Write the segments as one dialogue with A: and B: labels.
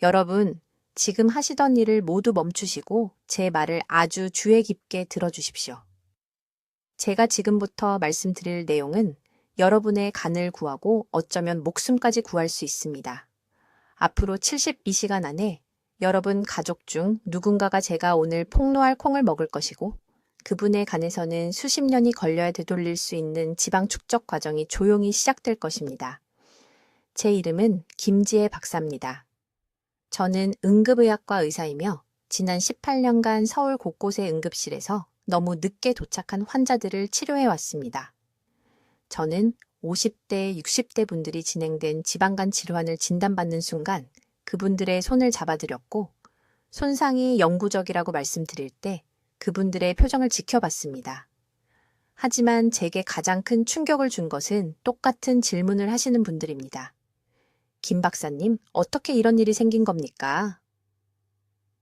A: 여러분, 지금 하시던 일을 모두 멈추시고 제 말을 아주 주의 깊게 들어주십시오. 제가 지금부터 말씀드릴 내용은 여러분의 간을 구하고 어쩌면 목숨까지 구할 수 있습니다. 앞으로 72시간 안에 여러분 가족 중 누군가가 제가 오늘 폭로할 콩을 먹을 것이고 그분의 간에서는 수십 년이 걸려야 되돌릴 수 있는 지방 축적 과정이 조용히 시작될 것입니다. 제 이름은 김지혜 박사입니다. 저는 응급의학과 의사이며 지난 18년간 서울 곳곳의 응급실에서 너무 늦게 도착한 환자들을 치료해 왔습니다. 저는 50대, 60대 분들이 진행된 지방간 질환을 진단받는 순간 그분들의 손을 잡아드렸고 손상이 영구적이라고 말씀드릴 때 그분들의 표정을 지켜봤습니다. 하지만 제게 가장 큰 충격을 준 것은 똑같은 질문을 하시는 분들입니다. 김 박사님, 어떻게 이런 일이 생긴 겁니까?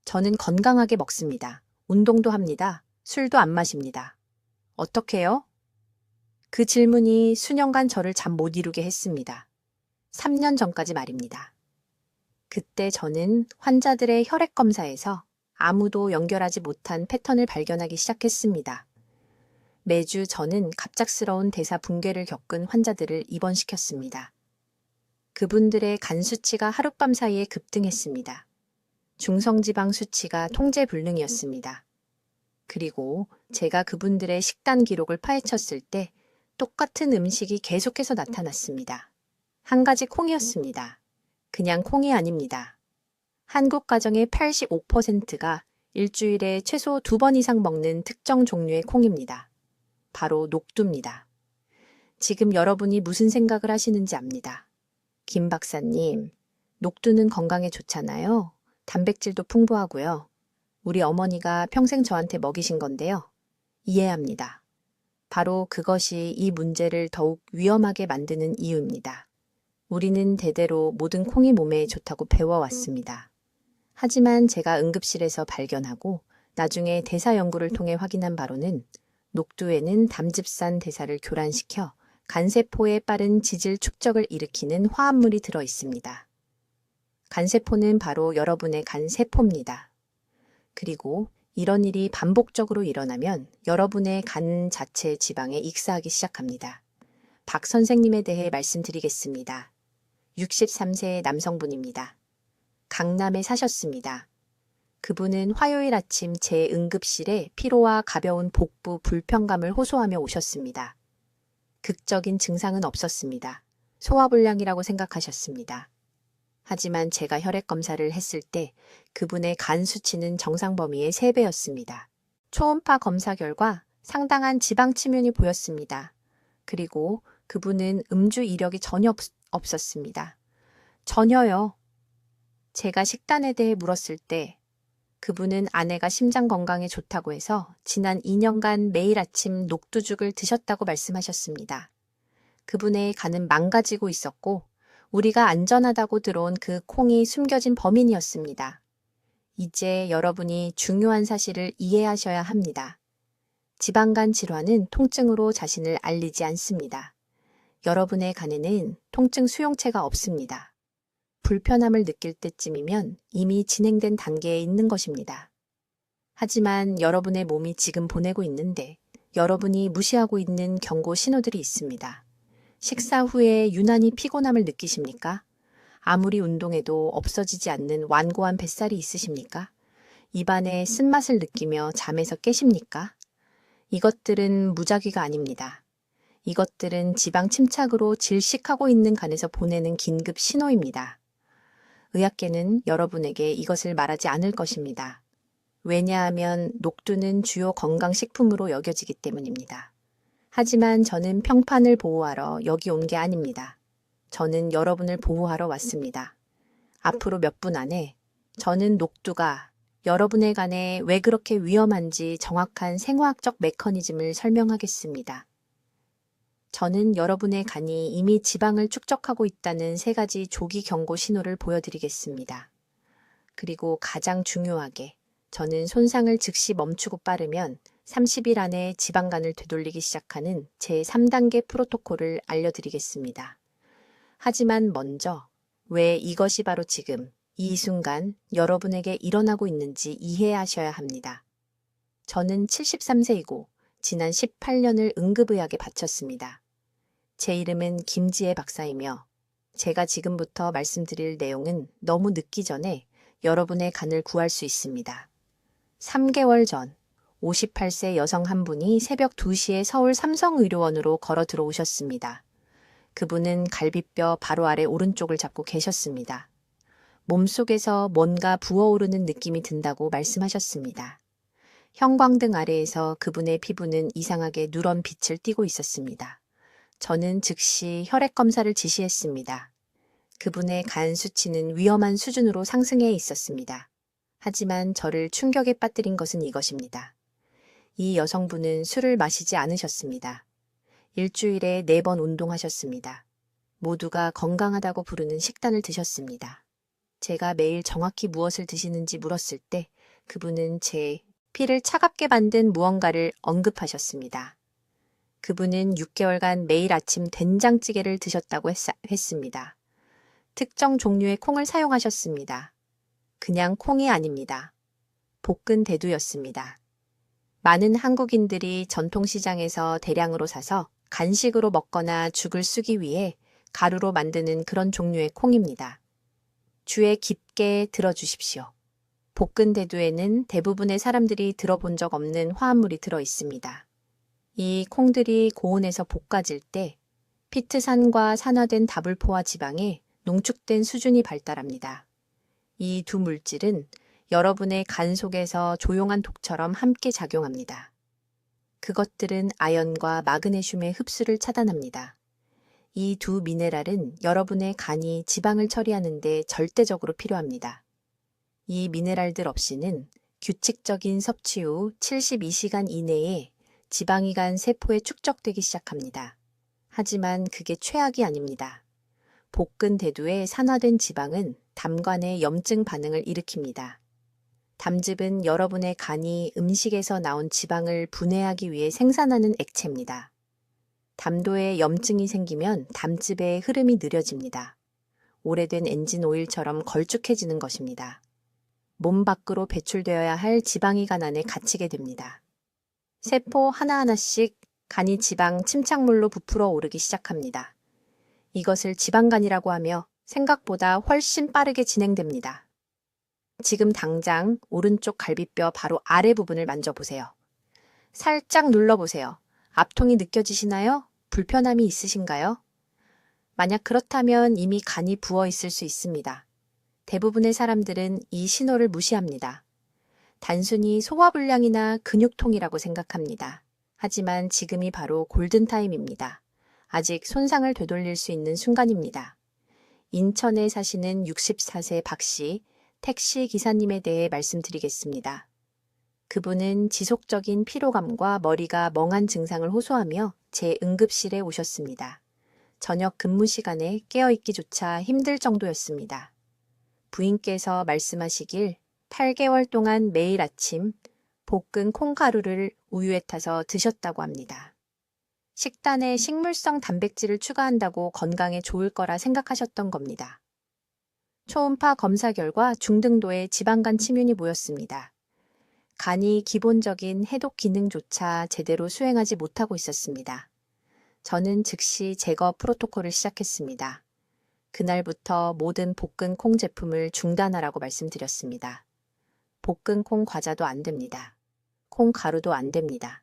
A: 저는 건강하게 먹습니다. 운동도 합니다. 술도 안 마십니다. 어떻게요? 그 질문이 수년간 저를 잠 못 이루게 했습니다. 3년 전까지 말입니다. 그때 저는 환자들의 혈액 검사에서 아무도 연결하지 못한 패턴을 발견하기 시작했습니다. 매주 저는 갑작스러운 대사 붕괴를 겪은 환자들을 입원시켰습니다. 그분들의 간 수치가 하룻밤 사이에 급등했습니다. 중성지방 수치가 통제불능이었습니다. 그리고 제가 그분들의 식단 기록을 파헤쳤을 때 똑같은 음식이 계속해서 나타났습니다. 한 가지 콩이었습니다. 그냥 콩이 아닙니다. 한국 가정의 85%가 일주일에 최소 2번 이상 먹는 특정 종류의 콩입니다. 바로 녹두입니다. 지금 여러분이 무슨 생각을 하시는지 압니다. 김 박사님, 녹두는 건강에 좋잖아요. 단백질도 풍부하고요. 우리 어머니가 평생 저한테 먹이신 건데요. 이해합니다. 바로 그것이 이 문제를 더욱 위험하게 만드는 이유입니다. 우리는 대대로 모든 콩이 몸에 좋다고 배워왔습니다. 하지만 제가 응급실에서 발견하고 나중에 대사 연구를 통해 확인한 바로는 녹두에는 담즙산 대사를 교란시켜 간세포의 빠른 지질 축적을 일으키는 화합물이 들어 있습니다. 간세포는 바로 여러분의 간세포입니다. 그리고 이런 일이 반복적으로 일어나면 여러분의 간 자체 지방에 익사하기 시작합니다. 박 선생님에 대해 말씀드리겠습니다. 63세의 남성분입니다. 강남에 사셨습니다. 그분은 화요일 아침 제 응급실에 피로와 가벼운 복부 불편감을 호소하며 오셨습니다. 극적인 증상은 없었습니다. 소화불량이라고 생각하셨습니다. 하지만 제가 혈액 검사를 했을 때 그분의 간 수치는 정상 범위의 3배였습니다. 초음파 검사 결과 상당한 지방 침윤이 보였습니다. 그리고 그분은 음주 이력이 전혀 없었습니다. 전혀요. 제가 식단에 대해 물었을 때 그분은 아내가 심장 건강에 좋다고 해서 지난 2년간 매일 아침 녹두죽을 드셨다고 말씀하셨습니다. 그분의 간은 망가지고 있었고 우리가 안전하다고 들어온 그 콩이 숨겨진 범인이었습니다. 이제 여러분이 중요한 사실을 이해하셔야 합니다. 지방간 질환은 통증으로 자신을 알리지 않습니다. 여러분의 간에는 통증 수용체가 없습니다. 불편함을 느낄 때쯤이면 이미 진행된 단계에 있는 것입니다. 하지만 여러분의 몸이 지금 보내고 있는데 여러분이 무시하고 있는 경고 신호들이 있습니다. 식사 후에 유난히 피곤함을 느끼십니까? 아무리 운동해도 없어지지 않는 완고한 뱃살이 있으십니까? 입안에 쓴맛을 느끼며 잠에서 깨십니까? 이것들은 무작위가 아닙니다. 이것들은 지방 침착으로 질식하고 있는 간에서 보내는 긴급 신호입니다. 의학계는 여러분에게 이것을 말하지 않을 것입니다. 왜냐하면 녹두는 주요 건강식품으로 여겨지기 때문입니다. 하지만 저는 평판을 보호하러 여기 온 게 아닙니다. 저는 여러분을 보호하러 왔습니다. 앞으로 몇 분 안에 저는 녹두가 여러분의 간에 왜 그렇게 위험한지 정확한 생화학적 메커니즘을 설명하겠습니다. 저는 여러분의 간이 이미 지방을 축적하고 있다는 3가지 조기 경고 신호를 보여드리겠습니다. 그리고 가장 중요하게 저는 손상을 즉시 멈추고 빠르면 30일 안에 지방간을 되돌리기 시작하는 제3단계 프로토콜을 알려드리겠습니다. 하지만 먼저 왜 이것이 바로 지금 이 순간 여러분에게 일어나고 있는지 이해하셔야 합니다. 저는 73세이고 지난 18년을 응급의학에 바쳤습니다. 제 이름은 김지혜 박사이며 제가 지금부터 말씀드릴 내용은 너무 늦기 전에 여러분의 간을 구할 수 있습니다. 3개월 전 58세 여성 한 분이 새벽 2시에 서울 삼성의료원으로 걸어 들어오셨습니다. 그분은 갈비뼈 바로 아래 오른쪽을 잡고 계셨습니다. 몸속에서 뭔가 부어오르는 느낌이 든다고 말씀하셨습니다. 형광등 아래에서 그분의 피부는 이상하게 누런 빛을 띠고 있었습니다. 저는 즉시 혈액 검사를 지시했습니다. 그분의 간 수치는 위험한 수준으로 상승해 있었습니다. 하지만 저를 충격에 빠뜨린 것은 이것입니다. 이 여성분은 술을 마시지 않으셨습니다. 일주일에 4번 운동하셨습니다. 모두가 건강하다고 부르는 식단을 드셨습니다. 제가 매일 정확히 무엇을 드시는지 물었을 때 그분은 제 피를 차갑게 만든 무언가를 언급하셨습니다. 그분은 6개월간 매일 아침 된장찌개를 드셨다고 했습니다. 특정 종류의 콩을 사용하셨습니다. 그냥 콩이 아닙니다. 볶은 대두였습니다. 많은 한국인들이 전통시장에서 대량으로 사서 간식으로 먹거나 죽을 쓰기 위해 가루로 만드는 그런 종류의 콩입니다. 주에 깊게 들어주십시오. 볶은 대두에는 대부분의 사람들이 들어본 적 없는 화합물이 들어 있습니다. 이 콩들이 고온에서 볶아질 때 피트산과 산화된 다불포화 지방에 농축된 수준이 발달합니다. 이 두 물질은 여러분의 간 속에서 조용한 독처럼 함께 작용합니다. 그것들은 아연과 마그네슘의 흡수를 차단합니다. 이 두 미네랄은 여러분의 간이 지방을 처리하는 데 절대적으로 필요합니다. 이 미네랄들 없이는 규칙적인 섭취 후 72시간 이내에 지방이 간 세포에 축적되기 시작합니다. 하지만 그게 최악이 아닙니다. 볶은 대두에 산화된 지방은 담관에 염증 반응을 일으킵니다. 담즙은 여러분의 간이 음식에서 나온 지방을 분해하기 위해 생산하는 액체입니다. 담도에 염증이 생기면 담즙의 흐름이 느려집니다. 오래된 엔진 오일처럼 걸쭉해지는 것입니다. 몸 밖으로 배출되어야 할 지방이 간 안에 갇히게 됩니다. 세포 하나하나씩 간이 지방 침착물로 부풀어 오르기 시작합니다. 이것을 지방간이라고 하며 생각보다 훨씬 빠르게 진행됩니다. 지금 당장 오른쪽 갈비뼈 바로 아래 부분을 만져보세요. 살짝 눌러보세요. 압통이 느껴지시나요? 불편함이 있으신가요? 만약 그렇다면 이미 간이 부어 있을 수 있습니다. 대부분의 사람들은 이 신호를 무시합니다. 단순히 소화불량이나 근육통이라고 생각합니다. 하지만 지금이 바로 골든타임입니다. 아직 손상을 되돌릴 수 있는 순간입니다. 인천에 사시는 64세 박 씨, 택시 기사님에 대해 말씀드리겠습니다. 그분은 지속적인 피로감과 머리가 멍한 증상을 호소하며 제 응급실에 오셨습니다. 저녁 근무 시간에 깨어있기조차 힘들 정도였습니다. 부인께서 말씀하시길 8개월 동안 매일 아침 볶은 콩가루를 우유에 타서 드셨다고 합니다. 식단에 식물성 단백질을 추가한다고 건강에 좋을 거라 생각하셨던 겁니다. 초음파 검사 결과 중등도의 지방간 침윤이 보였습니다. 간이 기본적인 해독 기능조차 제대로 수행하지 못하고 있었습니다. 저는 즉시 제거 프로토콜을 시작했습니다. 그날부터 모든 볶은 콩 제품을 중단하라고 말씀드렸습니다. 볶은 콩 과자도 안 됩니다. 콩 가루도 안 됩니다.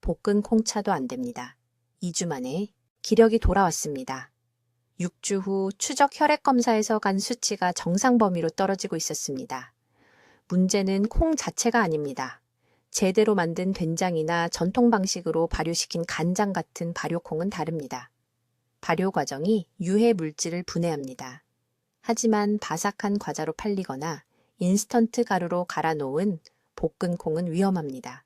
A: 볶은 콩차도 안 됩니다. 2주 만에 기력이 돌아왔습니다. 6주 후 추적 혈액 검사에서 간 수치가 정상 범위로 떨어지고 있었습니다. 문제는 콩 자체가 아닙니다. 제대로 만든 된장이나 전통 방식으로 발효시킨 간장 같은 발효콩은 다릅니다. 발효 과정이 유해 물질을 분해합니다. 하지만 바삭한 과자로 팔리거나 인스턴트 가루로 갈아 놓은 볶은 콩은 위험합니다.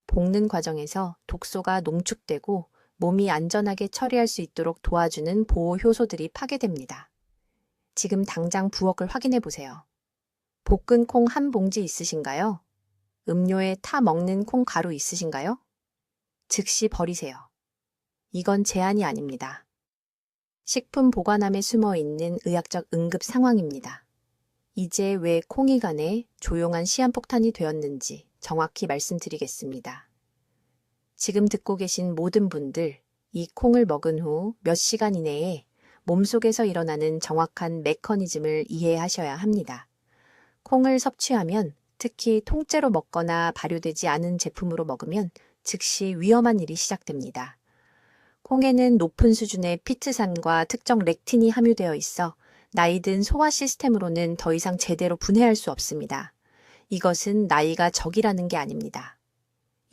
A: 볶는 과정에서 독소가 농축되고 몸이 안전하게 처리할 수 있도록 도와주는 보호 효소들이 파괴됩니다. 지금 당장 부엌을 확인해 보세요. 볶은 콩 한 봉지 있으신가요? 음료에 타 먹는 콩 가루 있으신가요? 즉시 버리세요. 이건 제한이 아닙니다. 식품 보관함에 숨어 있는 의학적 응급 상황입니다. 이제 왜 콩이 간에 조용한 시한폭탄이 되었는지 정확히 말씀드리겠습니다. 지금 듣고 계신 모든 분들, 이 콩을 먹은 후 몇 시간 이내에 몸속에서 일어나는 정확한 메커니즘을 이해하셔야 합니다. 콩을 섭취하면, 특히 통째로 먹거나 발효되지 않은 제품으로 먹으면 즉시 위험한 일이 시작됩니다. 콩에는 높은 수준의 피트산과 특정 렉틴이 함유되어 있어 나이 든 소화 시스템으로는 더 이상 제대로 분해할 수 없습니다. 이것은 나이가 적이라는 게 아닙니다.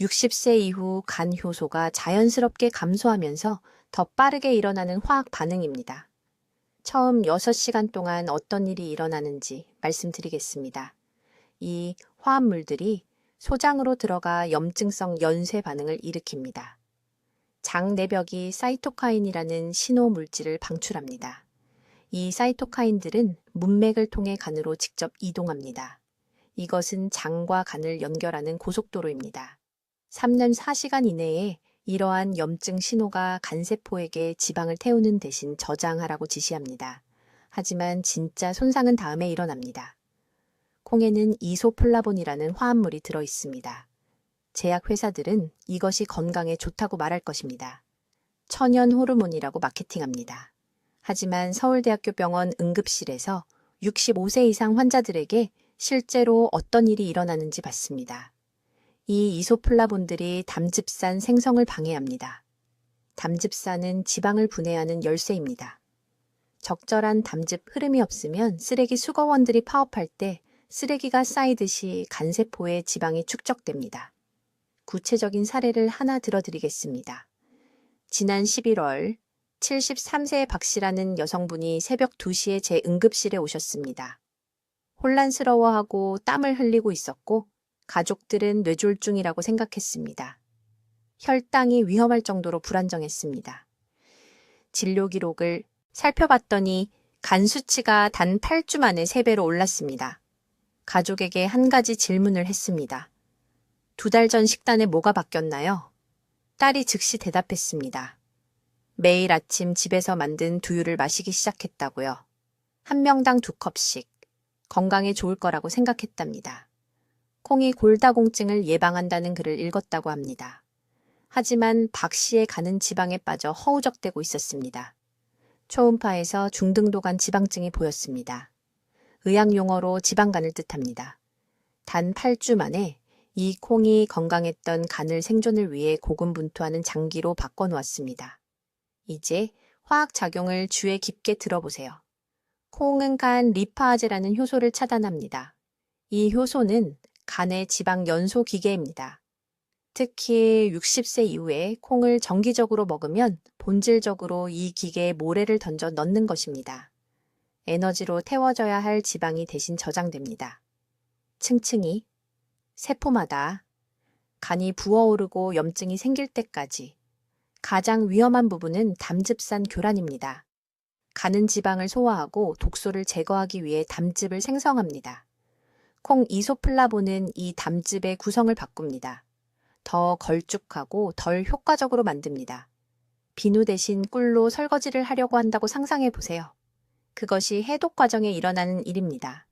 A: 60세 이후 간 효소가 자연스럽게 감소하면서 더 빠르게 일어나는 화학 반응입니다. 처음 6시간 동안 어떤 일이 일어나는지 말씀드리겠습니다. 이 화합물들이 소장으로 들어가 염증성 연쇄 반응을 일으킵니다. 장 내벽이 사이토카인이라는 신호 물질을 방출합니다. 이 사이토카인들은 문맥을 통해 간으로 직접 이동합니다. 이것은 장과 간을 연결하는 고속도로입니다. 3-4시간 이내에 이러한 염증 신호가 간세포에게 지방을 태우는 대신 저장하라고 지시합니다. 하지만 진짜 손상은 다음에 일어납니다. 콩에는 이소플라본이라는 화합물이 들어 있습니다. 제약회사들은 이것이 건강에 좋다고 말할 것입니다. 천연 호르몬이라고 마케팅합니다. 하지만 서울대학교 병원 응급실에서 65세 이상 환자들에게 실제로 어떤 일이 일어나는지 봤습니다. 이 이소플라본들이 담즙산 생성을 방해합니다. 담즙산은 지방을 분해하는 열쇠입니다. 적절한 담즙 흐름이 없으면 쓰레기 수거원들이 파업할 때 쓰레기가 쌓이듯이 간세포에 지방이 축적됩니다. 구체적인 사례를 하나 들어드리겠습니다. 지난 11월 73세의 박 씨라는 여성분이 새벽 2시에 제 응급실에 오셨습니다. 혼란스러워하고 땀을 흘리고 있었고 가족들은 뇌졸중이라고 생각했습니다. 혈당이 위험할 정도로 불안정했습니다. 진료 기록을 살펴봤더니 간 수치가 단 8주 만에 3배로 올랐습니다. 가족에게 한 가지 질문을 했습니다. 2달 전 식단에 뭐가 바뀌었나요? 딸이 즉시 대답했습니다. 매일 아침 집에서 만든 두유를 마시기 시작했다고요. 한 명당 2컵씩. 건강에 좋을 거라고 생각했답니다. 콩이 골다공증을 예방한다는 글을 읽었다고 합니다. 하지만 박 씨의 간은 지방에 빠져 허우적대고 있었습니다. 초음파에서 중등도간 지방증이 보였습니다. 의학 용어로 지방간을 뜻합니다. 단 8주 만에 이 콩이 건강했던 간을 생존을 위해 고군분투하는 장기로 바꿔놓았습니다. 이제 화학작용을 주의 깊게 들어보세요. 콩은 간 리파아제라는 효소를 차단합니다. 이 효소는 간의 지방 연소 기계입니다. 특히 60세 이후에 콩을 정기적으로 먹으면 본질적으로 이 기계에 모래를 던져 넣는 것입니다. 에너지로 태워져야 할 지방이 대신 저장됩니다. 층층이, 세포마다, 간이 부어오르고 염증이 생길 때까지 가장 위험한 부분은 담즙산 교란입니다. 간은 지방을 소화하고 독소를 제거하기 위해 담즙을 생성합니다. 콩 이소플라본은 이 담즙의 구성을 바꿉니다. 더 걸쭉하고 덜 효과적으로 만듭니다. 비누 대신 꿀로 설거지를 하려고 한다고 상상해 보세요. 그것이 해독 과정에 일어나는 일입니다.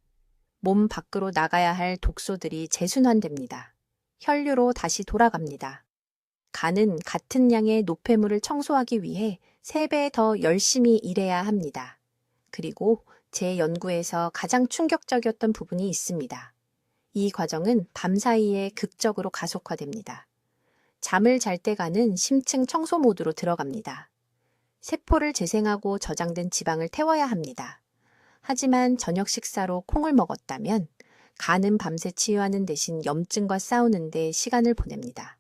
A: 몸 밖으로 나가야 할 독소들이 재순환됩니다. 혈류로 다시 돌아갑니다. 간은 같은 양의 노폐물을 청소하기 위해 3배 더 열심히 일해야 합니다. 그리고 제 연구에서 가장 충격적이었던 부분이 있습니다. 이 과정은 밤사이에 극적으로 가속화됩니다. 잠을 잘 때 간은 심층 청소 모드로 들어갑니다. 세포를 재생하고 저장된 지방을 태워야 합니다. 하지만 저녁 식사로 콩을 먹었다면 간은 밤새 치유하는 대신 염증과 싸우는데 시간을 보냅니다.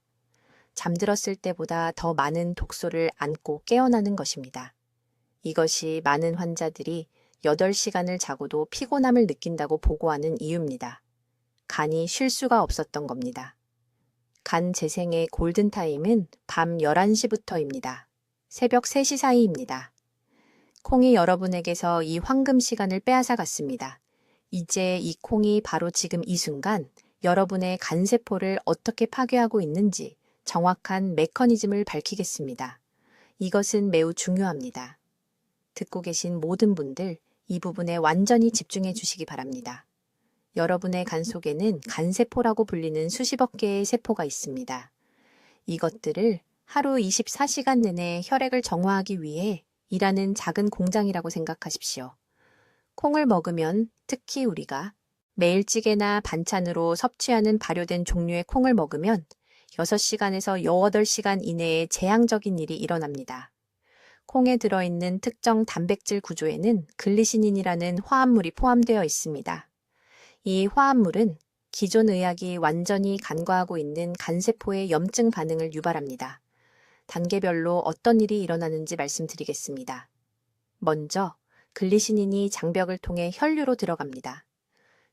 A: 잠들었을 때보다 더 많은 독소를 안고 깨어나는 것입니다. 이것이 많은 환자들이 8시간을 자고도 피곤함을 느낀다고 보고하는 이유입니다. 간이 쉴 수가 없었던 겁니다. 간 재생의 골든타임은 밤 11시부터입니다. 새벽 3시 사이입니다. 콩이 여러분에게서 이 황금 시간을 빼앗아 갔습니다. 이제 이 콩이 바로 지금 이 순간 여러분의 간세포를 어떻게 파괴하고 있는지 정확한 메커니즘을 밝히겠습니다. 이것은 매우 중요합니다. 듣고 계신 모든 분들, 이 부분에 완전히 집중해 주시기 바랍니다. 여러분의 간 속에는 간세포라고 불리는 수십억 개의 세포가 있습니다. 이것들을 하루 24시간 내내 혈액을 정화하기 위해 일하는 작은 공장이라고 생각하십시오. 콩을 먹으면 특히 우리가 매일 찌개나 반찬으로 섭취하는 발효된 종류의 콩을 먹으면 6시간에서 8시간 이내에 재앙적인 일이 일어납니다. 콩에 들어있는 특정 단백질 구조에는 글리시닌이라는 화합물이 포함되어 있습니다. 이 화합물은 기존 의학이 완전히 간과하고 있는 간세포의 염증 반응을 유발합니다. 단계별로 어떤 일이 일어나는지 말씀드리겠습니다. 먼저 글리시닌이 장벽을 통해 혈류로 들어갑니다.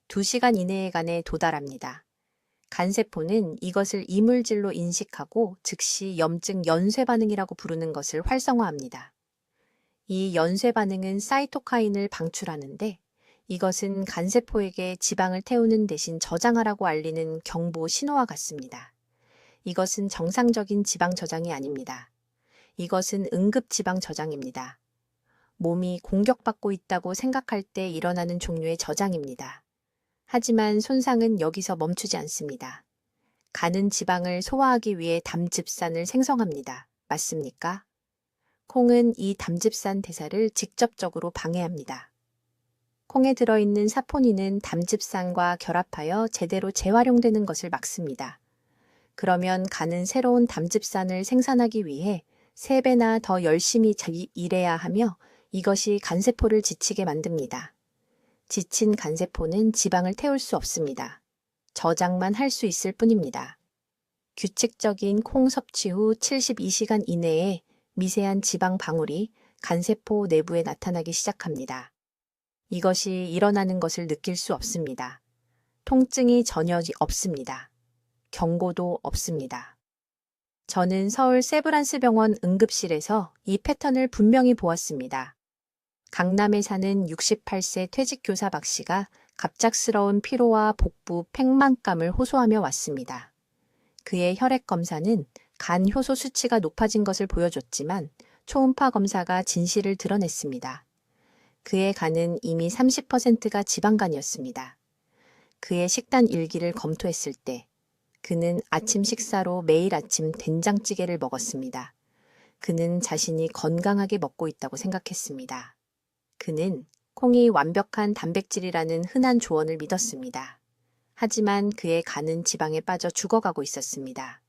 A: 2시간 이내에 간에 도달합니다. 간세포는 이것을 이물질로 인식하고 즉시 염증 연쇄 반응이라고 부르는 것을 활성화합니다. 이 연쇄 반응은 사이토카인을 방출하는데 이것은 간세포에게 지방을 태우는 대신 저장하라고 알리는 경보 신호와 같습니다. 이것은 정상적인 지방 저장이 아닙니다. 이것은 응급 지방 저장입니다. 몸이 공격받고 있다고 생각할 때 일어나는 종류의 저장입니다. 하지만 손상은 여기서 멈추지 않습니다. 간은 지방을 소화하기 위해 담즙산을 생성합니다. 맞습니까? 콩은 이 담즙산 대사를 직접적으로 방해합니다. 콩에 들어있는 사포닌은 담즙산과 결합하여 제대로 재활용되는 것을 막습니다. 그러면 간은 새로운 담즙산을 생산하기 위해 3배나 더 열심히 일해야 하며 이것이 간세포를 지치게 만듭니다. 지친 간세포는 지방을 태울 수 없습니다. 저장만 할 수 있을 뿐입니다. 규칙적인 콩 섭취 후 72시간 이내에 미세한 지방 방울이 간세포 내부에 나타나기 시작합니다. 이것이 일어나는 것을 느낄 수 없습니다. 통증이 전혀 없습니다. 경고도 없습니다. 저는 서울 세브란스 병원 응급실에서 이 패턴을 분명히 보았습니다. 강남에 사는 68세 퇴직교사 박 씨가 갑작스러운 피로와 복부 팽만감을 호소하며 왔습니다. 그의 혈액 검사는 간 효소 수치가 높아진 것을 보여줬지만 초음파 검사가 진실을 드러냈습니다. 그의 간은 이미 30%가 지방간이었습니다. 그의 식단 일기를 검토했을 때 그는 아침 식사로 매일 아침 된장찌개를 먹었습니다. 그는 자신이 건강하게 먹고 있다고 생각했습니다. 그는 콩이 완벽한 단백질이라는 흔한 조언을 믿었습니다. 하지만 그의 간은 지방에 빠져 죽어가고 있었습니다.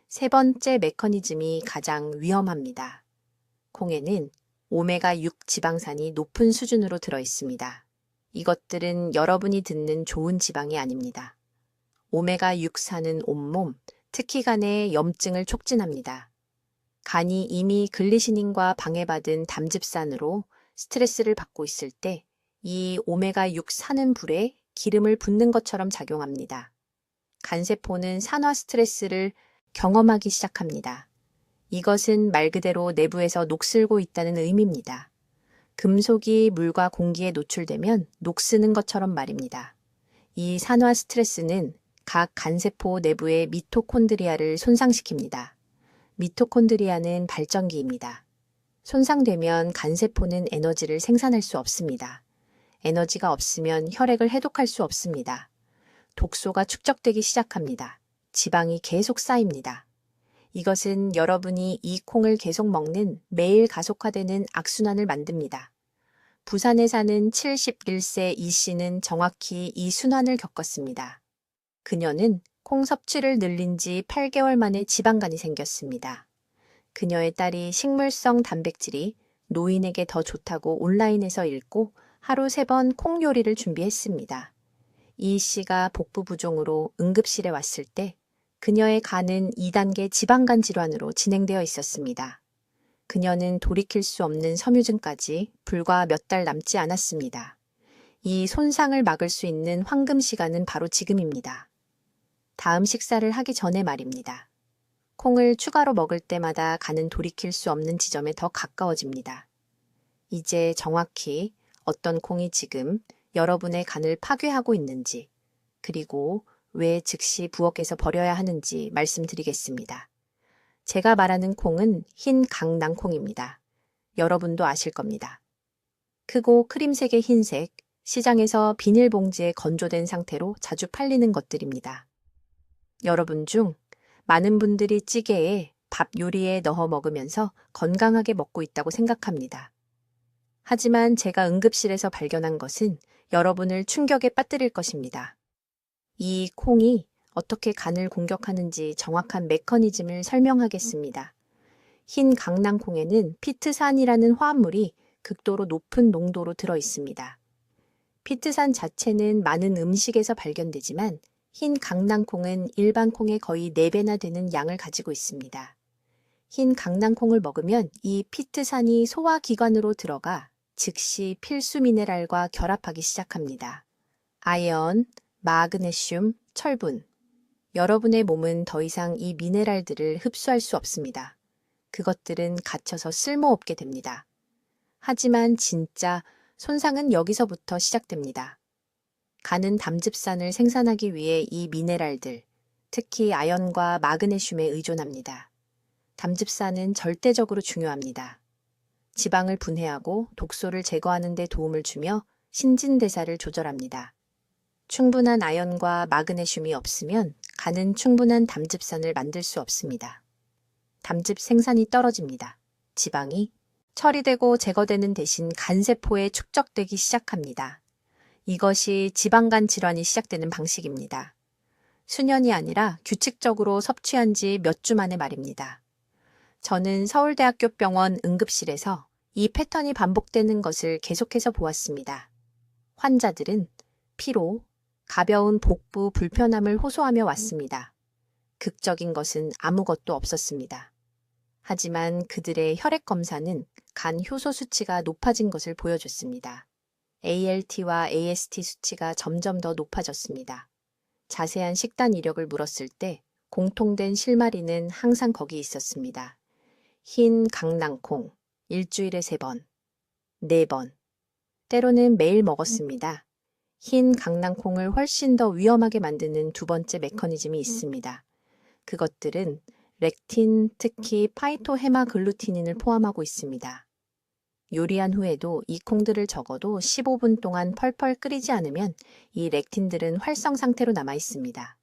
A: 3번째 메커니즘이 가장 위험합니다. 콩에는 오메가6 지방산이 높은 수준으로 들어 있습니다. 이것들은 여러분이 듣는 좋은 지방이 아닙니다. 오메가6산은 온몸, 특히 간의 염증을 촉진합니다. 간이 이미 글리시닌과 방해받은 담즙산으로 스트레스를 받고 있을 때 이 오메가6 산은 불에 기름을 붓는 것처럼 작용합니다. 간세포는 산화 스트레스를 경험하기 시작합니다. 이것은 말 그대로 내부에서 녹슬고 있다는 의미입니다. 금속이 물과 공기에 노출되면 녹쓰는 것처럼 말입니다. 이 산화 스트레스는 각 간세포 내부의 미토콘드리아를 손상시킵니다. 미토콘드리아는 발전기입니다. 손상되면 간세포는 에너지를 생산할 수 없습니다. 에너지가 없으면 혈액을 해독할 수 없습니다. 독소가 축적되기 시작합니다. 지방이 계속 쌓입니다. 이것은 여러분이 이 콩을 계속 먹는 매일 가속화되는 악순환을 만듭니다. 부산에 사는 71세 이 씨는 정확히 이 순환을 겪었습니다. 그녀는 콩 섭취를 늘린 지 8개월 만에 지방간이 생겼습니다. 그녀의 딸이 식물성 단백질이 노인에게 더 좋다고 온라인에서 읽고 하루 3번 콩 요리를 준비했습니다. 이 씨가 복부 부종으로 응급실에 왔을 때 그녀의 간은 2단계 지방간 질환으로 진행되어 있었습니다. 그녀는 돌이킬 수 없는 섬유증까지 불과 몇 달 남지 않았습니다. 이 손상을 막을 수 있는 황금 시간은 바로 지금입니다. 다음 식사를 하기 전에 말입니다. 콩을 추가로 먹을 때마다 간은 돌이킬 수 없는 지점에 더 가까워집니다. 이제 정확히 어떤 콩이 지금 여러분의 간을 파괴하고 있는지, 그리고 왜 즉시 부엌에서 버려야 하는지 말씀드리겠습니다. 제가 말하는 콩은 흰 강낭콩입니다. 여러분도 아실 겁니다. 크고 크림색의 흰색, 시장에서 비닐봉지에 건조된 상태로 자주 팔리는 것들입니다. 여러분 중 많은 분들이 찌개에 밥 요리에 넣어 먹으면서 건강하게 먹고 있다고 생각합니다. 하지만 제가 응급실에서 발견한 것은 여러분을 충격에 빠뜨릴 것입니다. 이 콩이 어떻게 간을 공격하는지 정확한 메커니즘을 설명하겠습니다. 흰 강낭콩에는 피트산이라는 화합물이 극도로 높은 농도로 들어 있습니다. 피트산 자체는 많은 음식에서 발견되지만 흰 강낭콩은 일반 콩의 거의 4배나 되는 양을 가지고 있습니다. 흰 강낭콩을 먹으면 이 피트산이 소화기관으로 들어가 즉시 필수 미네랄과 결합하기 시작합니다. 아연, 마그네슘, 철분. 여러분의 몸은 더 이상 이 미네랄들을 흡수할 수 없습니다. 그것들은 갇혀서 쓸모없게 됩니다. 하지만 진짜 손상은 여기서부터 시작됩니다. 간은 담즙산을 생산하기 위해 이 미네랄들, 특히 아연과 마그네슘에 의존합니다. 담즙산은 절대적으로 중요합니다. 지방을 분해하고 독소를 제거하는 데 도움을 주며 신진대사를 조절합니다. 충분한 아연과 마그네슘이 없으면 간은 충분한 담즙산을 만들 수 없습니다. 담즙 생산이 떨어집니다. 지방이 처리되고 제거되는 대신 간세포에 축적되기 시작합니다. 이것이 지방간 질환이 시작되는 방식입니다. 수년이 아니라 규칙적으로 섭취한 지 몇 주 만의 말입니다. 저는 서울대학교 병원 응급실에서 이 패턴이 반복되는 것을 계속해서 보았습니다. 환자들은 피로, 가벼운 복부 불편함을 호소하며 왔습니다. 극적인 것은 아무것도 없었습니다. 하지만 그들의 혈액 검사는 간 효소 수치가 높아진 것을 보여줬습니다. ALT와 AST 수치가 점점 더 높아졌습니다. 자세한 식단 이력을 물었을 때 공통된 실마리는 항상 거기 있었습니다. 흰 강낭콩, 일주일에 3번, 4번, 때로는 매일 먹었습니다. 흰 강낭콩을 훨씬 더 위험하게 만드는 두 번째 메커니즘이 있습니다. 그것들은 렉틴, 특히 파이토헤마글루티닌을 포함하고 있습니다. 요리한 후에도 이 콩들을 적어도 15분 동안 펄펄 끓이지 않으면 이 렉틴들은 활성 상태로 남아 있습니다.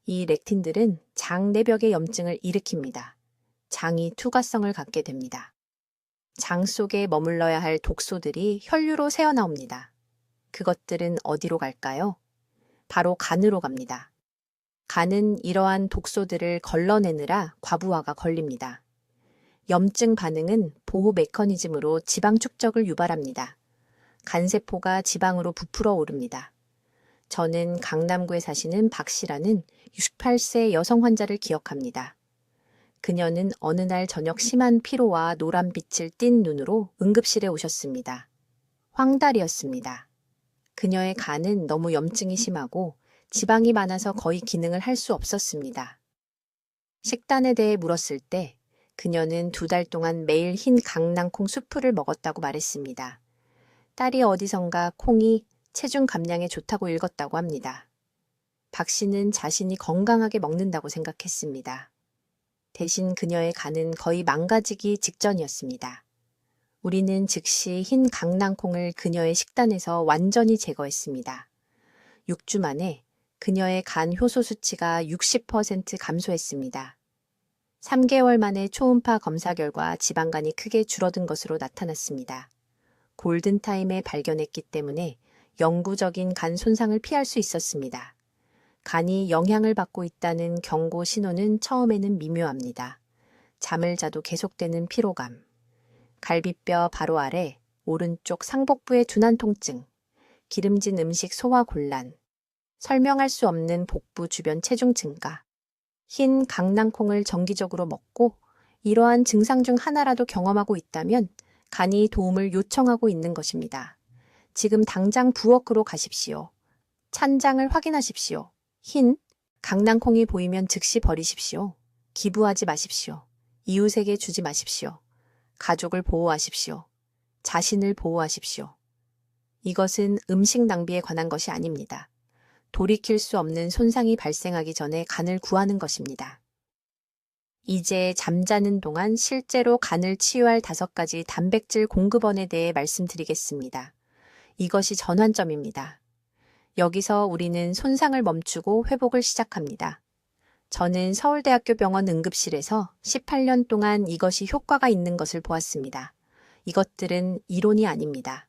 A: 이 렉틴들은 장 내벽의 염증을 일으킵니다. 장이 투과성을 갖게 됩니다. 장 속에 머물러야 할 독소들이 혈류로 새어나옵니다. 그것들은 어디로 갈까요? 바로 간으로 갑니다. 간은 이러한 독소들을 걸러내느라 과부하가 걸립니다. 염증 반응은 보호 메커니즘으로 지방 축적을 유발합니다. 간세포가 지방으로 부풀어 오릅니다. 저는 강남구에 사시는 박 씨라는 68세 여성 환자를 기억합니다. 그녀는 어느 날 저녁 심한 피로와 노란빛을 띤 눈으로 응급실에 오셨습니다. 황달이었습니다. 그녀의 간은 너무 염증이 심하고 지방이 많아서 거의 기능을 할 수 없었습니다. 식단에 대해 물었을 때 그녀는 2달 동안 매일 흰 강낭콩 수프를 먹었다고 말했습니다. 딸이 어디선가 콩이 체중 감량에 좋다고 읽었다고 합니다. 박 씨는 자신이 건강하게 먹는다고 생각했습니다. 대신 그녀의 간은 거의 망가지기 직전이었습니다. 우리는 즉시 흰 강낭콩을 그녀의 식단에서 완전히 제거했습니다. 6주 만에 그녀의 간 효소 수치가 60% 감소했습니다. 3개월 만에 초음파 검사 결과 지방간이 크게 줄어든 것으로 나타났습니다. 골든타임에 발견했기 때문에 영구적인 간 손상을 피할 수 있었습니다. 간이 영향을 받고 있다는 경고 신호는 처음에는 미묘합니다. 잠을 자도 계속되는 피로감, 갈비뼈 바로 아래, 오른쪽 상복부의 둔한 통증, 기름진 음식 소화 곤란, 설명할 수 없는 복부 주변 체중 증가, 흰 강낭콩을 정기적으로 먹고 이러한 증상 중 하나라도 경험하고 있다면 간이 도움을 요청하고 있는 것입니다. 지금 당장 부엌으로 가십시오. 찬장을 확인하십시오. 흰 강낭콩이 보이면 즉시 버리십시오. 기부하지 마십시오. 이웃에게 주지 마십시오. 가족을 보호하십시오. 자신을 보호하십시오. 이것은 음식 낭비에 관한 것이 아닙니다. 돌이킬 수 없는 손상이 발생하기 전에 간을 구하는 것입니다. 이제 잠자는 동안 실제로 간을 치유할 5가지 단백질 공급원에 대해 말씀드리겠습니다. 이것이 전환점입니다. 여기서 우리는 손상을 멈추고 회복을 시작합니다. 저는 서울대학교 병원 응급실에서 18년 동안 이것이 효과가 있는 것을 보았습니다. 이것들은 이론이 아닙니다.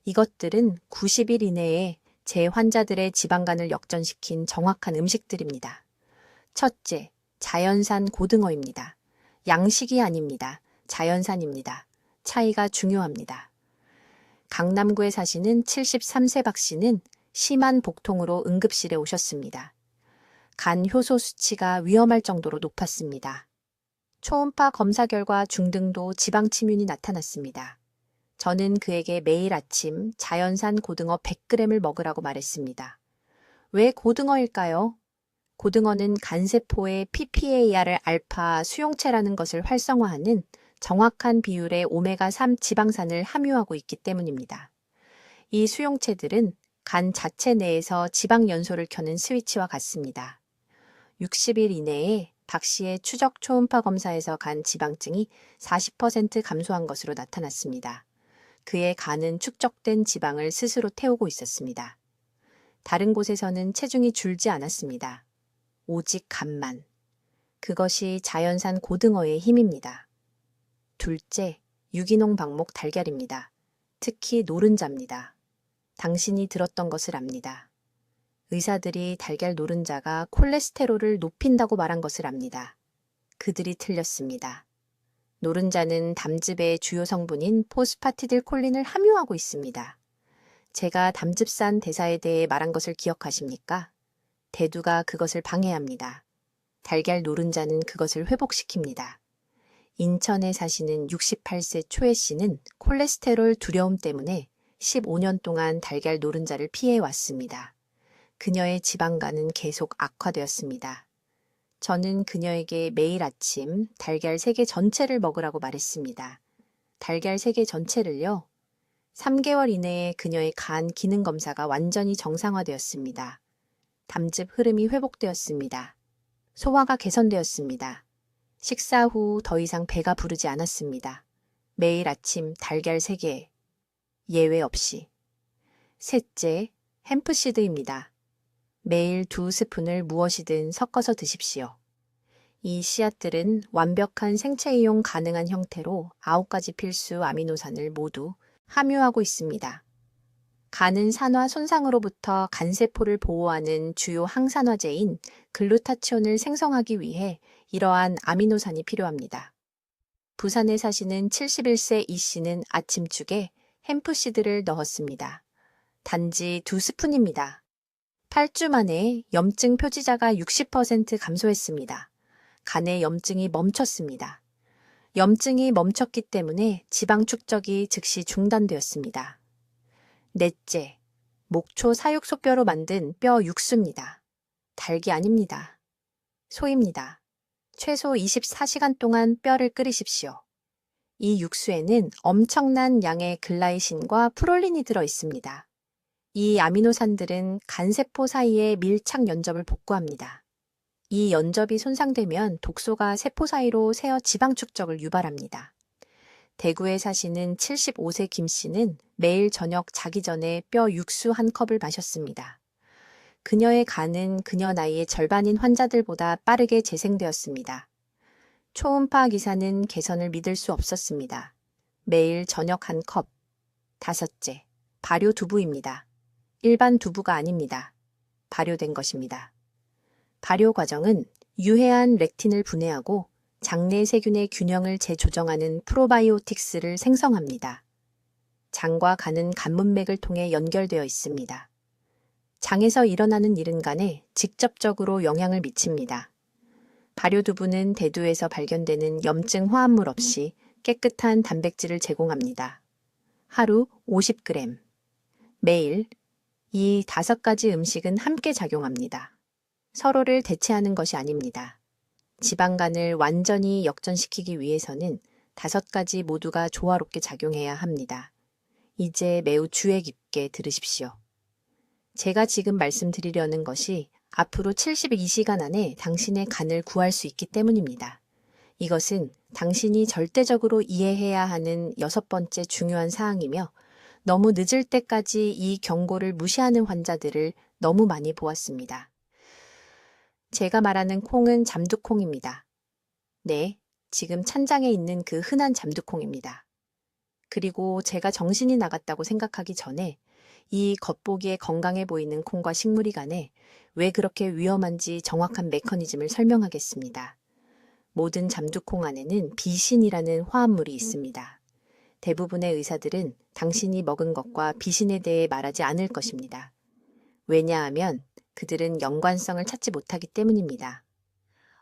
A: 이것들은 90일 이내에 제 환자들의 지방간을 역전시킨 정확한 음식들입니다. 첫째, 자연산 고등어입니다. 양식이 아닙니다. 자연산입니다. 차이가 중요합니다. 강남구에 사시는 73세 박 씨는 심한 복통으로 응급실에 오셨습니다. 간 효소 수치가 위험할 정도로 높았습니다. 초음파 검사 결과 중등도 지방 침윤이 나타났습니다. 저는 그에게 매일 아침 자연산 고등어 100g을 먹으라고 말했습니다. 왜 고등어일까요? 고등어는 간세포의 PPAR 알파 수용체라는 것을 활성화하는 정확한 비율의 오메가3 지방산을 함유하고 있기 때문입니다. 이 수용체들은 간 자체 내에서 지방 연소를 켜는 스위치와 같습니다. 60일 이내에 박 씨의 추적 초음파 검사에서 간 지방증이 40% 감소한 것으로 나타났습니다. 그의 간은 축적된 지방을 스스로 태우고 있었습니다. 다른 곳에서는 체중이 줄지 않았습니다. 오직 간만. 그것이 자연산 고등어의 힘입니다. 둘째, 유기농 방목 달걀입니다. 특히 노른자입니다. 당신이 들었던 것을 압니다. 의사들이 달걀 노른자가 콜레스테롤을 높인다고 말한 것을 압니다. 그들이 틀렸습니다. 노른자는 담즙의 주요 성분인 포스파티딜콜린을 함유하고 있습니다. 제가 담즙산 대사에 대해 말한 것을 기억하십니까? 대두가 그것을 방해합니다. 달걀 노른자는 그것을 회복시킵니다. 인천에 사시는 68세 초혜 씨는 콜레스테롤 두려움 때문에 15년 동안 달걀 노른자를 피해 왔습니다. 그녀의 지방간은 계속 악화되었습니다. 저는 그녀에게 매일 아침 달걀 3개 전체를 먹으라고 말했습니다. 달걀 3개 전체를요? 3개월 이내에 그녀의 간 기능 검사가 완전히 정상화되었습니다. 담즙 흐름이 회복되었습니다. 소화가 개선되었습니다. 식사 후 더 이상 배가 부르지 않았습니다. 매일 아침 달걀 3개, 예외 없이. 셋째, 햄프시드입니다. 매일 2스푼을 무엇이든 섞어서 드십시오. 이 씨앗들은 완벽한 생체 이용 가능한 형태로 9가지 필수 아미노산을 모두 함유하고 있습니다. 간은 산화 손상으로부터 간세포를 보호하는 주요 항산화제인 글루타치온을 생성하기 위해 이러한 아미노산이 필요합니다. 부산에 사시는 71세 이 씨는 아침죽에 햄프시드를 넣었습니다. 단지 2스푼입니다. 8주 만에 염증 표지자가 60% 감소했습니다. 간의 염증이 멈췄습니다. 염증이 멈췄기 때문에 지방 축적이 즉시 중단되었습니다. 넷째, 목초 사육소뼈로 만든 뼈 육수입니다. 닭이 아닙니다. 소입니다. 최소 24시간 동안 뼈를 끓이십시오. 이 육수에는 엄청난 양의 글라이신과 프롤린이 들어 있습니다. 이 아미노산들은 간세포 사이의 밀착 연접을 복구합니다. 이 연접이 손상되면 독소가 세포 사이로 새어 지방 축적을 유발합니다. 대구에 사시는 75세 김 씨는 매일 저녁 자기 전에 뼈 육수 1컵을 마셨습니다. 그녀의 간은 그녀 나이의 절반인 환자들보다 빠르게 재생되었습니다. 초음파 기사는 개선을 믿을 수 없었습니다. 매일 저녁 1컵. 다섯째, 발효 두부입니다. 일반 두부가 아닙니다. 발효된 것입니다. 발효 과정은 유해한 렉틴을 분해하고 장내 세균의 균형을 재조정하는 프로바이오틱스를 생성합니다. 장과 간은 간문맥을 통해 연결되어 있습니다. 장에서 일어나는 일은 간에 직접적으로 영향을 미칩니다. 발효두부는 대두에서 발견되는 염증 화합물 없이 깨끗한 단백질을 제공합니다. 하루 50g. 매일 이 5가지 음식은 함께 작용합니다. 서로를 대체하는 것이 아닙니다. 지방간을 완전히 역전시키기 위해서는 5가지 모두가 조화롭게 작용해야 합니다. 이제 매우 주의 깊게 들으십시오. 제가 지금 말씀드리려는 것이 앞으로 72시간 안에 당신의 간을 구할 수 있기 때문입니다. 이것은 당신이 절대적으로 이해해야 하는 6번째 중요한 사항이며 너무 늦을 때까지 이 경고를 무시하는 환자들을 너무 많이 보았습니다. 제가 말하는 콩은 잠두콩입니다. 네, 지금 찬장에 있는 그 흔한 잠두콩입니다. 그리고 제가 정신이 나갔다고 생각하기 전에 이 겉보기에 건강해 보이는 콩과 식물이 간에 왜 그렇게 위험한지 정확한 메커니즘을 설명하겠습니다. 모든 잠두콩 안에는 비신이라는 화합물이 있습니다. 대부분의 의사들은 당신이 먹은 것과 비신에 대해 말하지 않을 것입니다. 왜냐하면 그들은 연관성을 찾지 못하기 때문입니다.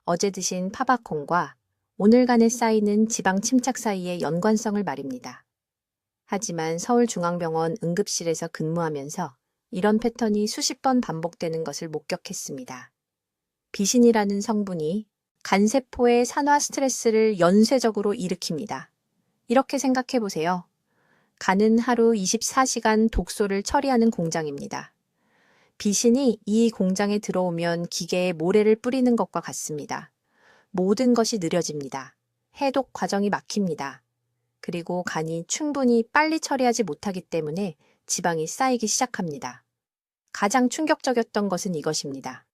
A: 어제 드신 파바콩과 오늘간에 쌓이는 지방 침착 사이의 연관성을 말입니다. 하지만 서울중앙병원 응급실에서 근무하면서 이런 패턴이 수십 번 반복되는 것을 목격했습니다. 비신이라는 성분이 간세포의 산화 스트레스를 연쇄적으로 일으킵니다. 이렇게 생각해 보세요. 간은 하루 24시간 독소를 처리하는 공장입니다. 비신이 이 공장에 들어오면 기계에 모래를 뿌리는 것과 같습니다. 모든 것이 느려집니다. 해독 과정이 막힙니다. 그리고 간이 충분히 빨리 처리하지 못하기 때문에 지방이 쌓이기 시작합니다. 가장 충격적이었던 것은 이것입니다.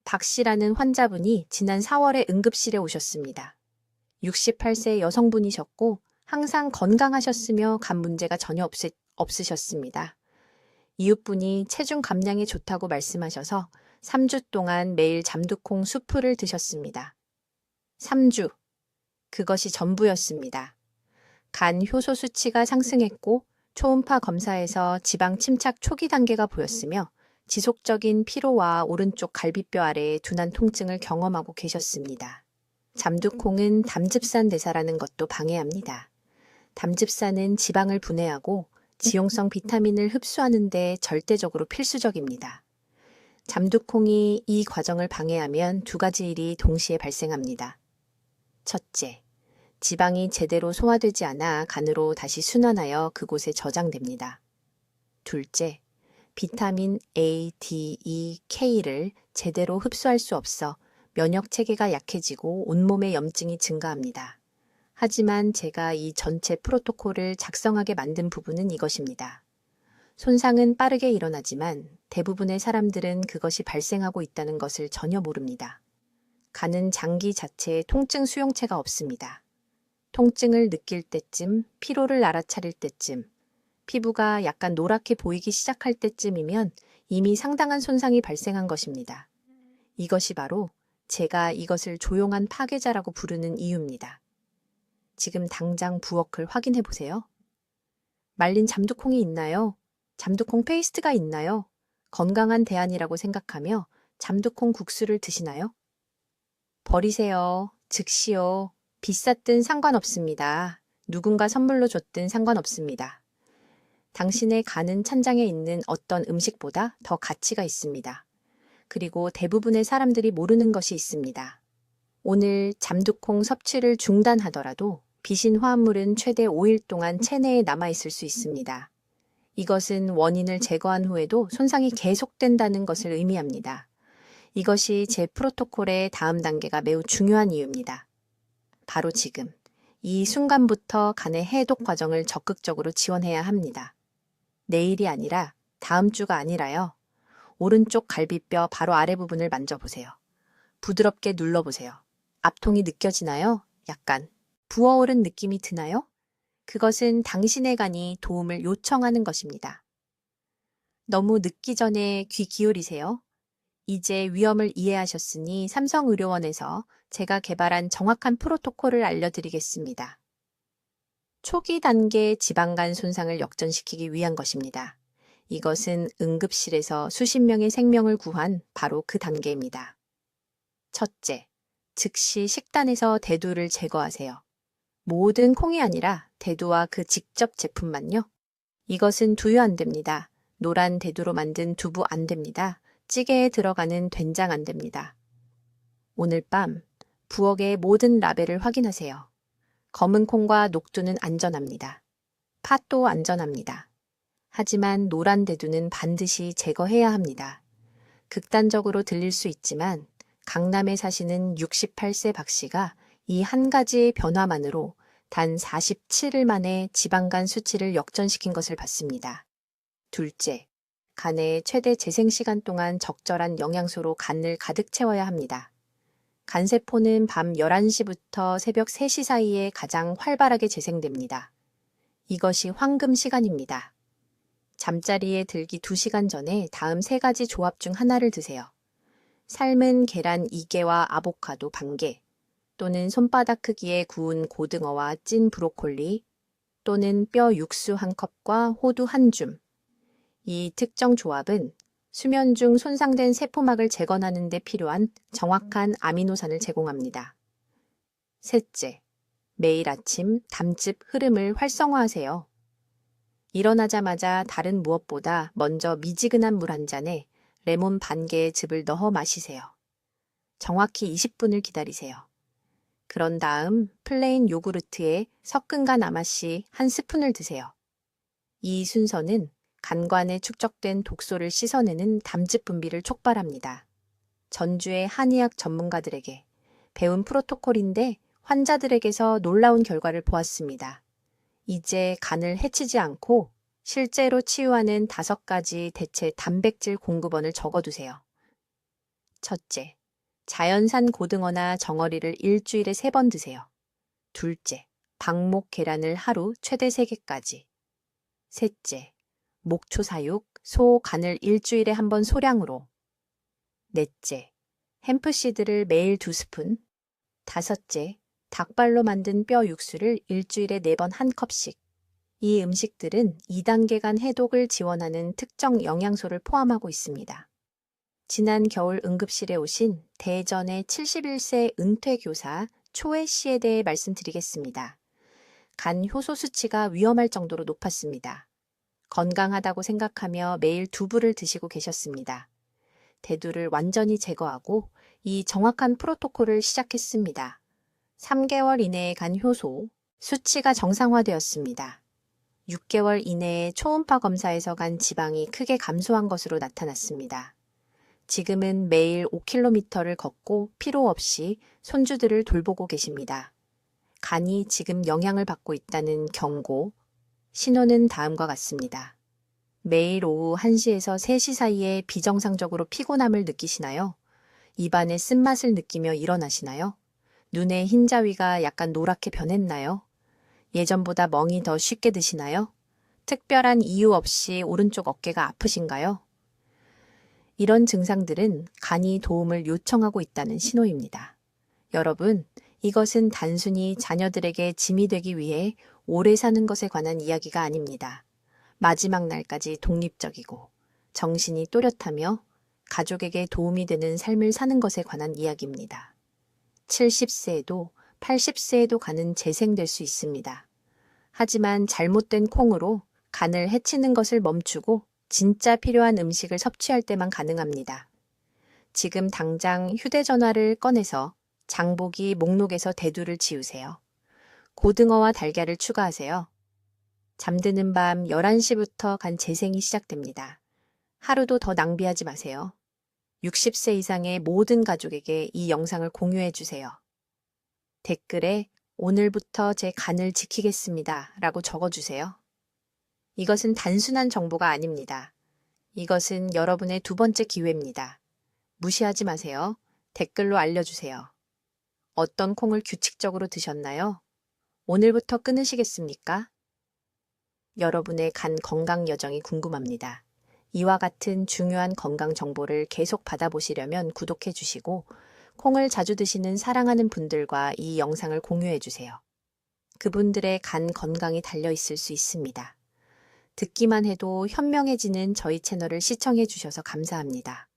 A: 박 씨라는 환자분이 지난 4월에 응급실에 오셨습니다. 68세 여성분이셨고 항상 건강하셨으며 간 문제가 전혀 없으셨습니다. 이웃분이 체중 감량에 좋다고 말씀하셔서 3주 동안 매일 잠두콩 수프를 드셨습니다. 3주. 그것이 전부였습니다. 간 효소 수치가 상승했고 초음파 검사에서 지방 침착 초기 단계가 보였으며 지속적인 피로와 오른쪽 갈비뼈 아래의 둔한 통증을 경험하고 계셨습니다. 잠두콩은 담즙산 대사라는 것도 방해합니다. 담즙산은 지방을 분해하고 지용성 비타민을 흡수하는 데 절대적으로 필수적입니다. 잠두콩이 이 과정을 방해하면 두 가지 일이 동시에 발생합니다. 첫째, 지방이 제대로 소화되지 않아 간으로 다시 순환하여 그곳에 저장됩니다. 둘째, 비타민 A, D, E, K를 제대로 흡수할 수 없어 면역 체계가 약해지고 온몸의 염증이 증가합니다. 하지만 제가 이 전체 프로토콜을 작성하게 만든 부분은 이것입니다. 손상은 빠르게 일어나지만 대부분의 사람들은 그것이 발생하고 있다는 것을 전혀 모릅니다. 간은 장기 자체에 통증 수용체가 없습니다. 통증을 느낄 때쯤, 피로를 알아차릴 때쯤, 피부가 약간 노랗게 보이기 시작할 때쯤이면 이미 상당한 손상이 발생한 것입니다. 이것이 바로 제가 이것을 조용한 파괴자라고 부르는 이유입니다. 지금 당장 부엌을 확인해 보세요. 말린 잠두콩이 있나요? 잠두콩 페이스트가 있나요? 건강한 대안이라고 생각하며 잠두콩 국수를 드시나요? 버리세요. 즉시요. 비쌌든 상관없습니다. 누군가 선물로 줬든 상관없습니다. 당신의 간은 찬장에 있는 어떤 음식보다 더 가치가 있습니다. 그리고 대부분의 사람들이 모르는 것이 있습니다. 오늘 잠두콩 섭취를 중단하더라도 비신 화합물은 최대 5일 동안 체내에 남아있을 수 있습니다. 이것은 원인을 제거한 후에도 손상이 계속된다는 것을 의미합니다. 이것이 제 프로토콜의 다음 단계가 매우 중요한 이유입니다. 바로 지금, 이 순간부터 간의 해독 과정을 적극적으로 지원해야 합니다. 내일이 아니라 다음 주가 아니라요. 오른쪽 갈비뼈 바로 아래 부분을 만져보세요. 부드럽게 눌러보세요. 압통이 느껴지나요? 약간 부어오른 느낌이 드나요? 그것은 당신의 간이 도움을 요청하는 것입니다. 너무 늦기 전에 귀 기울이세요. 이제 위험을 이해하셨으니 삼성의료원에서 제가 개발한 정확한 프로토콜을 알려드리겠습니다. 초기 단계 지방간 손상을 역전시키기 위한 것입니다. 이것은 응급실에서 수십 명의 생명을 구한 바로 그 단계입니다. 첫째, 즉시 식단에서 대두를 제거하세요. 모든 콩이 아니라 대두와 그 직접 제품만요. 이것은 두유 안 됩니다. 노란 대두로 만든 두부 안 됩니다. 찌개에 들어가는 된장 안 됩니다. 오늘 밤 부엌의 모든 라벨을 확인하세요. 검은 콩과 녹두는 안전합니다. 팥도 안전합니다. 하지만 노란 대두는 반드시 제거해야 합니다. 극단적으로 들릴 수 있지만 강남에 사시는 68세 박 씨가 이 한 가지의 변화만으로 단 47일 만에 지방간 수치를 역전시킨 것을 봤습니다. 둘째, 간의 최대 재생 시간 동안 적절한 영양소로 간을 가득 채워야 합니다. 간세포는 밤 11시부터 새벽 3시 사이에 가장 활발하게 재생됩니다. 이것이 황금 시간입니다. 잠자리에 들기 2시간 전에 다음 3가지 조합 중 하나를 드세요. 삶은 계란 2개와 아보카도 반개, 또는 손바닥 크기의 구운 고등어와 찐 브로콜리, 또는 뼈 육수 1컵과 호두 1줌. 이 특정 조합은 수면 중 손상된 세포막을 재건하는 데 필요한 정확한 아미노산을 제공합니다. 셋째, 매일 아침 담즙 흐름을 활성화하세요. 일어나자마자 다른 무엇보다 먼저 미지근한 물 한 잔에 레몬 반 개의 즙을 넣어 마시세요. 정확히 20분을 기다리세요. 그런 다음 플레인 요구르트에 섞은 간 아마씨 1스푼을 드세요. 이 순서는 간관에 축적된 독소를 씻어내는 담즙 분비를 촉발합니다. 전주의 한의학 전문가들에게 배운 프로토콜인데 환자들에게서 놀라운 결과를 보았습니다. 이제 간을 해치지 않고 실제로 치유하는 5가지 대체 단백질 공급원을 적어두세요. 첫째, 자연산 고등어나 정어리를 일주일에 3번 드세요. 둘째, 박목 계란을 하루 최대 3개까지. 셋째, 목초 사육, 소 간을 일주일에 1번 소량으로. 넷째, 햄프시드를 매일 2스푼. 다섯째, 닭발로 만든 뼈 육수를 일주일에 4번 1컵씩. 이 음식들은 2단계 간 해독을 지원하는 특정 영양소를 포함하고 있습니다. 지난 겨울 응급실에 오신 대전의 71세 은퇴 교사 초혜 씨에 대해 말씀드리겠습니다. 간 효소 수치가 위험할 정도로 높았습니다. 건강하다고 생각하며 매일 두부를 드시고 계셨습니다. 대두를 완전히 제거하고 이 정확한 프로토콜을 시작했습니다. 3개월 이내에 간 효소 수치가 정상화되었습니다. 6개월 이내에 초음파 검사에서 간 지방이 크게 감소한 것으로 나타났습니다. 지금은 매일 5km를 걷고 피로 없이 손주들을 돌보고 계십니다. 간이 지금 영향을 받고 있다는 경고, 신호는 다음과 같습니다. 매일 오후 1시에서 3시 사이에 비정상적으로 피곤함을 느끼시나요? 입안에 쓴맛을 느끼며 일어나시나요? 눈의 흰자위가 약간 노랗게 변했나요? 예전보다 멍이 더 쉽게 드시나요? 특별한 이유 없이 오른쪽 어깨가 아프신가요? 이런 증상들은 간이 도움을 요청하고 있다는 신호입니다. 여러분, 이것은 단순히 자녀들에게 짐이 되기 위해 오래 사는 것에 관한 이야기가 아닙니다. 마지막 날까지 독립적이고 정신이 또렷하며 가족에게 도움이 되는 삶을 사는 것에 관한 이야기입니다. 70세에도 80세에도 간은 재생될 수 있습니다. 하지만 잘못된 콩으로 간을 해치는 것을 멈추고 진짜 필요한 음식을 섭취할 때만 가능합니다. 지금 당장 휴대전화를 꺼내서 장보기 목록에서 대두를 지우세요. 고등어와 달걀을 추가하세요. 잠드는 밤 11시부터 간 재생이 시작됩니다. 하루도 더 낭비하지 마세요. 60세 이상의 모든 가족에게 이 영상을 공유해 주세요. 댓글에 오늘부터 제 간을 지키겠습니다 라고 적어주세요. 이것은 단순한 정보가 아닙니다. 이것은 여러분의 2번째 기회입니다. 무시하지 마세요. 댓글로 알려주세요. 어떤 콩을 규칙적으로 드셨나요? 오늘부터 끊으시겠습니까? 여러분의 간 건강 여정이 궁금합니다. 이와 같은 중요한 건강 정보를 계속 받아보시려면 구독해 주시고 콩을 자주 드시는 사랑하는 분들과 이 영상을 공유해 주세요. 그분들의 간 건강이 달려 있을 수 있습니다. 듣기만 해도 현명해지는 저희 채널을 시청해 주셔서 감사합니다.